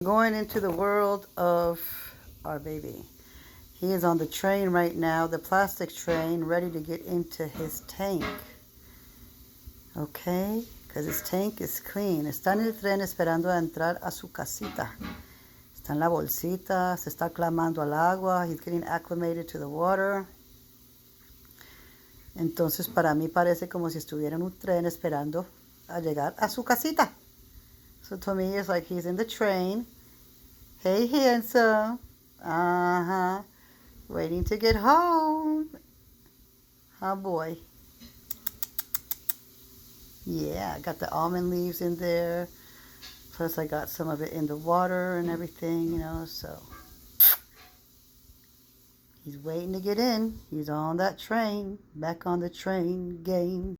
Going into the world of our baby. He is on the train right now, the plastic train, ready to get into his tank. Okay, because his tank is clean. Está en el tren esperando a entrar a su casita. Está en la bolsita, se está clamando al agua. He's getting acclimated to the water. Entonces para mí parece como si estuviera en un tren esperando a llegar a su casita. So to me it's like he's in the train. Hey, handsome. Uh-huh. Waiting to get home. Oh, boy. Yeah, I got the almond leaves in there. Plus, I got some of it in the water and everything, so he's waiting to get in. He's on that train. Back on the train game.